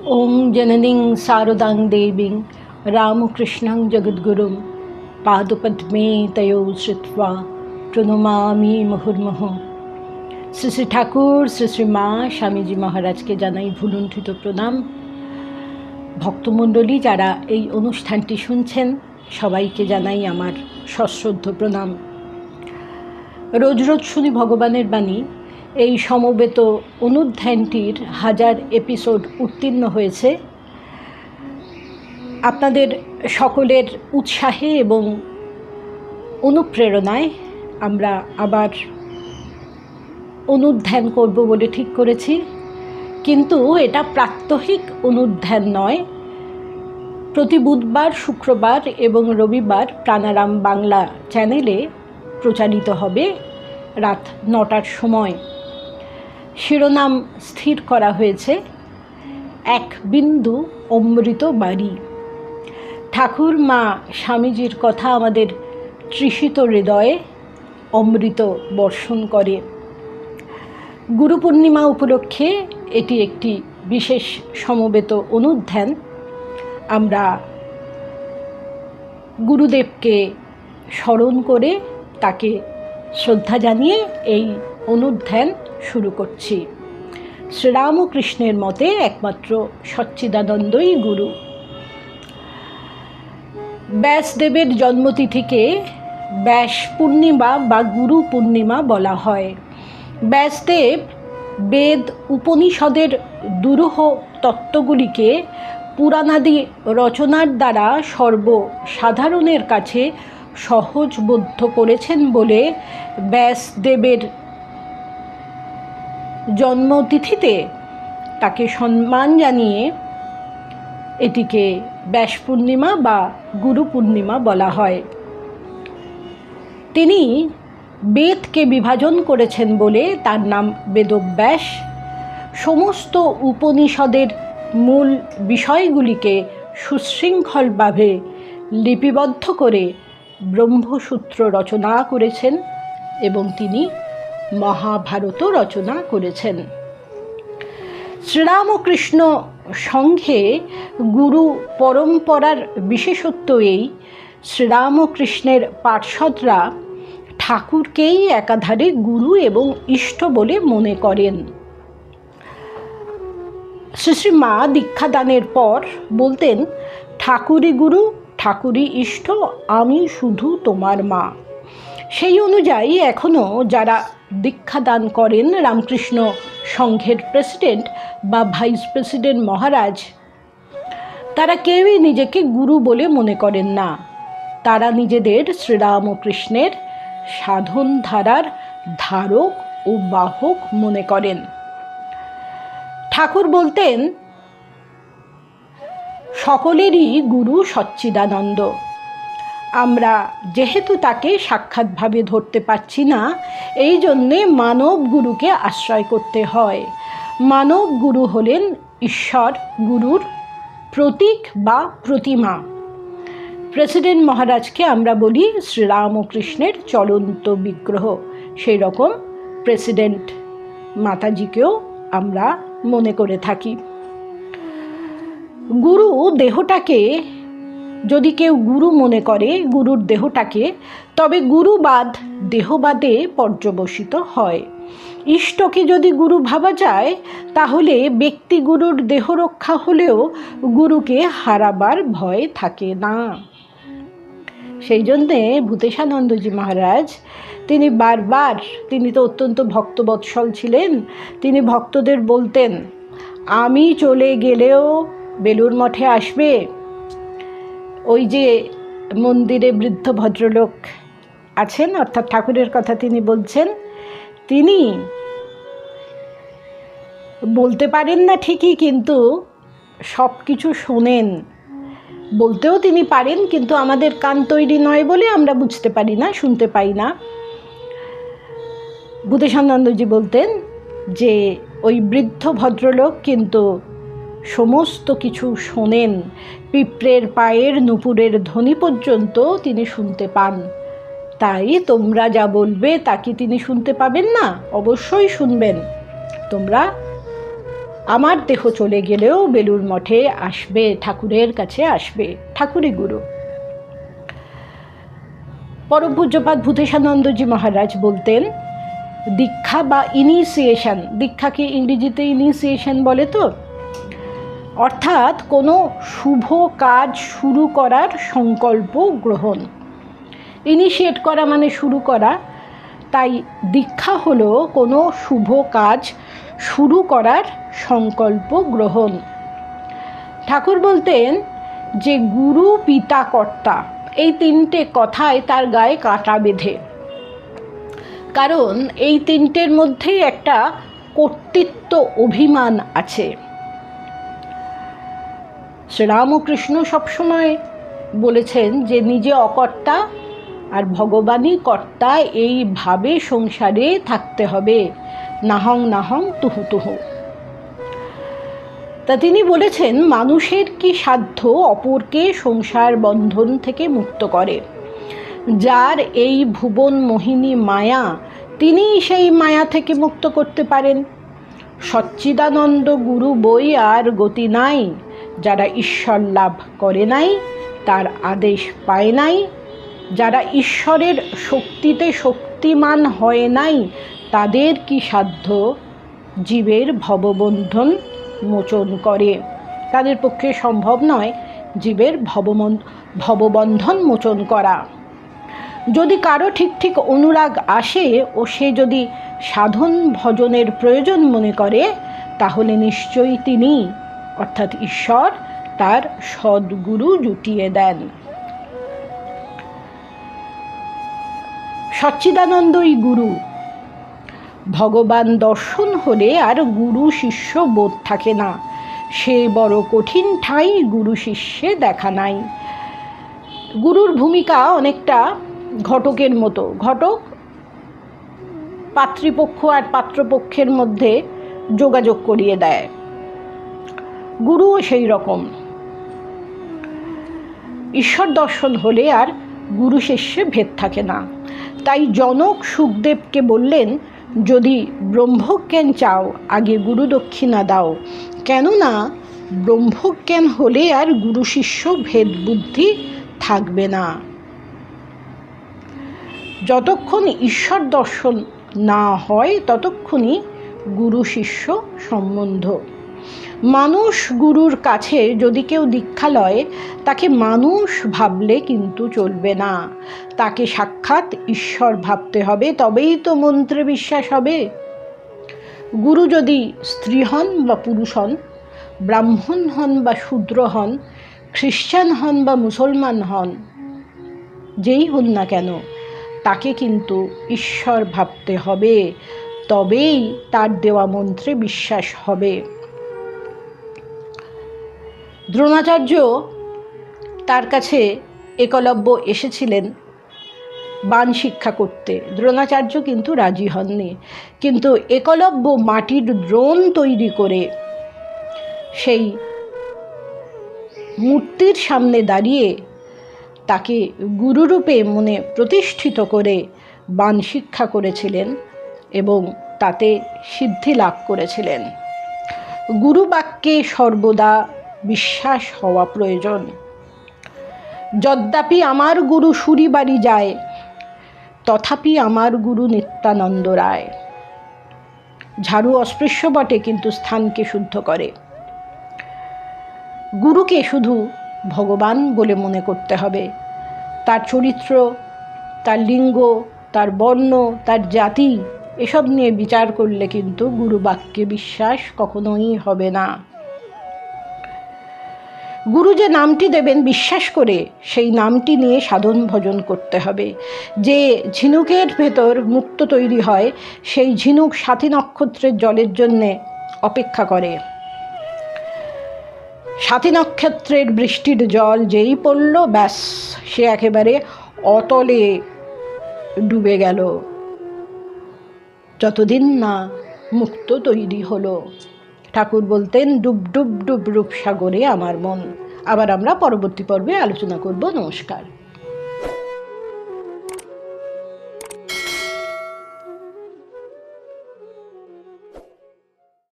ओं जननीं शारदां देवीं रामकृष्णं जगद्गुरुं पादपद्मे तयो श्रुत्वा প্রণমামি মুহুর্মুহু। শ্রী শ্রী ঠাকুর, শ্রী শ্রী মা স্বামীজি মহারাজকে জানাই ভুলুণ্ঠিত প্রণাম। ভক্তমণ্ডলী যারা এই অনুষ্ঠানটি শুনছেন সবাইকে জানাই আমার সশ্রদ্ধ প্রণাম। রোজ রোজ শুনি ভগবানের বাণী। এই সমবেত অনুধ্যানটির 1000 এপিসোড উত্তীর্ণ হয়েছে। আপনাদের সকলের উৎসাহে এবং অনুপ্রেরণায় আমরা আবার অনুধ্যান করব বলে ঠিক করেছি, কিন্তু এটা প্রাত্যহিক অনুধ্যান নয়। প্রতি বুধবার, শুক্রবার এবং রবিবার প্রাণারাম বাংলা চ্যানেলে প্রচারিত হবে রাত 9টার সময়। শিরোনাম স্থির করা হয়েছে এক বিন্দু অমৃত বাড়ি। ঠাকুর মা স্বামীজির কথা আমাদের তৃষিত হৃদয়ে অমৃত বর্ষণ করে। গুরু পূর্ণিমা উপলক্ষে এটি একটি বিশেষ সমবেত অনুধ্যান। আমরা গুরুদেবকে স্মরণ করে তাকে শ্রদ্ধা জানিয়ে এই অনুধ্যান শুরু করছি। শ্রীরামকৃষ্ণের মতে একমাত্র সচ্চিদানন্দই গুরু। ব্যাসদেবের জন্মতিথিকে ব্যাস পূর্ণিমা বা গুরু পূর্ণিমা বলা হয়। ব্যাসদেব বেদ উপনিষদের দুরূহ তত্ত্বগুলিকে পুরাণাদি রচনার দ্বারা সর্বসাধারণের কাছে সহজবোধ্য করেছেন বলে ব্যাসদেবের জন্মতিথিতে তাকে সম্মান জানিয়ে এটিকে ব্যাস পূর্ণিমা বা গুরু পূর্ণিমা বলা হয়। তিনি বেদকে বিভাজন করেছেন বলে তার নাম বেদব্যাস। সমস্ত উপনিষদের মূল বিষয়গুলিকে সুশৃঙ্খলভাবে লিপিবদ্ধ করে ব্রহ্মসূত্র রচনা করেছেন এবং তিনি মহাভারত রচনা করেছেন। শ্রীরামকৃষ্ণ সংঘে গুরু পরম্পরার বিশেষত্ব এই, শ্রীরামকৃষ্ণের পার্ষদরা ঠাকুরকেই একাধারে গুরু এবং ইষ্ট বলে মনে করেন। শ্রী শ্রী মা দীক্ষাদানের পর বলতেন, ঠাকুরই গুরু, ঠাকুরই ইষ্ট, আমি শুধু তোমার মা। সেই অনুযায়ী এখনও যারা দীক্ষাদান করেন রামকৃষ্ণ সংঘের প্রেসিডেন্ট বা ভাইস প্রেসিডেন্ট মহারাজ, তারা কেউই নিজেকে গুরু বলে মনে করেন না। তারা নিজেদের শ্রীরামকৃষ্ণের সাধন ধারার ধারক ও বাহক মনে করেন। ঠাকুর বলতেন, সকলেরই গুরু সচ্চিদানন্দ। আমরা যেহেতু তাকে সাক্ষাৎভাবে ধরতে পারছি না, এই জন্যে মানব গুরুকে আশ্রয় করতে হয়। মানব গুরু হলেন ঈশ্বর গুরুর প্রতীক বা প্রতিমা। প্রেসিডেন্ট মহারাজকে আমরা বলি শ্রীরামকৃষ্ণের চলন্ত বিগ্রহ। সেই রকম প্রেসিডেন্ট মাতাজিকেও আমরা মনে করে থাকি। গুরু দেহটাকে যদি কেউ গুরু মনে করে, গুরুর দেহটাকে, তবে গুরুবাদ দেহবাদে পর্যবসিত হয়। ইষ্টকে যদি গুরু ভাবা যায়, তাহলে ব্যক্তি গুরুর দেহ রক্ষা হলেও গুরুকে হারাবার ভয় থাকে না। সেই জন্যে ভূতেশানন্দজি মহারাজ তিনি বারবার, তিনি তো অত্যন্ত ভক্তবৎসল ছিলেন, তিনি ভক্তদের বলতেন, আমি চলে গেলেও বেলুড় মঠে আসবে। ওই যে মন্দিরে বৃদ্ধ ভদ্রলোক আছেন, অর্থাৎ ঠাকুরের কথা তিনি বলছেন, তিনি বলতে পারেন না ঠিকই, কিন্তু সব কিছু শোনেন। বলতেও তিনি পারেন, কিন্তু আমাদের কান তৈরি নয় বলে আমরা বুঝতে পারি না, শুনতে পাই না। ভূতেশানন্দজি বলতেন যে ওই বৃদ্ধ ভদ্রলোক কিন্তু সমস্ত কিছু শোনেন, পিঁপড়ের পায়ের নুপুরের ধ্বনি পর্যন্ত তিনি শুনতে পান। তাই তোমরা যা বলবে তা কি তিনি শুনতে পাবেন না? অবশ্যই শুনবেন। তোমরা আমার দেহ চলে গেলেও বেলুড় মঠে আসবে, ঠাকুরের কাছে আসবে, ঠাকুরই গুরু। পরম পূজ্যপাদ ভূতেশানন্দজি মহারাজ বলতেন, দীক্ষা বা ইনিশিয়েশন, দীক্ষাকে ইংরেজিতে ইনিশিয়েশন বলে তো, অর্থাৎ কোনো শুভ কাজ শুরু করার সংকল্প গ্রহণ। ইনিশিয়েট করা মানে শুরু করা, তাই দীক্ষা হলো কোনো শুভ কাজ শুরু করার সংকল্প গ্রহণ। ঠাকুর বলতেন যে গুরু, পিতা, কর্তা, এই তিনটে কথায় তার গায়ে কাঁটা বেঁধে, কারণ এই তিনটের মধ্যেই একটা কর্তৃত্ব অভিমান আছে। শ্রীরামকৃষ্ণ সবসময় বলেছেন যে নিজে অকর্তা আর ভগবানই কর্তা, এইভাবে সংসারে থাকতে হবে, নাহং নাহং তুহু তুহু। তা তিনি বলেছেন, মানুষের কি সাধ্য অপরকে সংসার বন্ধন থেকে মুক্ত করে? যার এই ভুবন মোহিনী মায়া, তিনিই সেই মায়া থেকে মুক্ত করতে পারেন। সচ্চিদানন্দ গুরু বই আর গতি নাই, যারা ঈশ্বর লাভ করে নাই তার আদেশ পায় নাই, যারা ঈশ্বরের শক্তিতে শক্তিমান হয় নাই, তাদের কি সাধ্য জীবের ভববন্ধন মোচন করে? তাদের পক্ষে সম্ভব নয় জীবের ভববন্ধন মোচন করা। যদি কারো ঠিক ঠিক অনুরাগ আসে ও সে যদি সাধন ভজনের প্রয়োজন মনে করে, তাহলে নিশ্চয়ই তিনি অর্থাৎ ঈশ্বর তার সদ্গুরু জুটিয়ে দেন। সচ্চিদানন্দই গুরু। ভগবান দর্শন হলে আর গুরু শিষ্য বোধ থাকে না, সে বড় কঠিন ঠাঁই গুরু শিষ্যে দেখা নাই। গুরুর ভূমিকা অনেকটা ঘটকের মতো। ঘটক পাত্রীপক্ষ আর পাত্রপক্ষের মধ্যে যোগাযোগ করিয়ে দেয়, গুরুও সেই রকম। ঈশ্বর দর্শন হলে আর গুরু শিষ্যে ভেদ থাকে না। তাই জনক সুখদেবকে বললেন, যদি ব্রহ্মজ্ঞান চাও আগে গুরু দক্ষিণা দাও, কেননা ব্রহ্মজ্ঞান হলে আর গুরু শিষ্য ভেদ বুদ্ধি থাকবে না। যতক্ষণ ঈশ্বর দর্শন না হয় ততক্ষণই গুরু শিষ্য সম্বন্ধ। মানুষ গুরুর কাছে যদি কেউ দীক্ষা লয়, তাকে মানুষ ভাবলে কিন্তু চলবে না, তাকে সাক্ষাৎ ঈশ্বর ভাবতে হবে, তবেই তো মন্ত্রে বিশ্বাস হবে। গুরু যদি স্ত্রী হন বা পুরুষ হন, ব্রাহ্মণ হন বা শূদ্র হন, খ্রিস্টান হন বা মুসলমান হন, যেই হন না কেন, তাকে কিন্তু ঈশ্বর ভাবতে হবে, তবেই তার দেওয়া মন্ত্রে বিশ্বাস হবে। দ্রোণাচার্য তার কাছে একলব্য এসেছিলেন বাণ শিক্ষা করতে। দ্রোণাচার্য কিন্তু রাজি হননি, কিন্তু একলব্য মাটির দ্রোণ তৈরি করে সেই মূর্তির সামনে দাঁড়িয়ে তাকে গুরুরূপে মনে প্রতিষ্ঠিত করে বাণ শিক্ষা করেছিলেন এবং তাতে সিদ্ধি লাভ করেছিলেন। গুরু বাক্যে সর্বদা বিশ্বাস হওয়া প্রয়োজন। যদ্যাপি আমার গুরু সুরি বাড়ি যায়, তথাপি আমার গুরু নিত্যানন্দ রায়। ঝাড়ু অস্পৃশ্য বটে, কিন্তু স্থানকে শুদ্ধ করে। গুরুকে শুধু ভগবান বলে মনে করতে হবে। তার চরিত্র, তার লিঙ্গ, তার বর্ণ, তার জাতি, এসব নিয়ে বিচার করলে কিন্তু গুরু বাক্যে বিশ্বাস কখনোই হবে না। গুরু যে নামটি দেবেন বিশ্বাস করে সেই নামটি নিয়ে সাধন ভজন করতে হবে। যে ঝিনুকের ভেতর মুক্ত তৈরি হয়, সেই ঝিনুক সাথী নক্ষত্রের জলের জন্যে অপেক্ষা করে। সাথী নক্ষত্রের বৃষ্টির জল যেই পড়ল, ব্যাস, সে একেবারে অতলে ডুবে গেল, যতদিন না মুক্ত তৈরি হলো। ঠাকুর বলতেন, ডুব ডুব ডুব রূপসাগরে আমার মন। আবার আমরা পরবর্তী পর্বে আলোচনা করব। নমস্কার।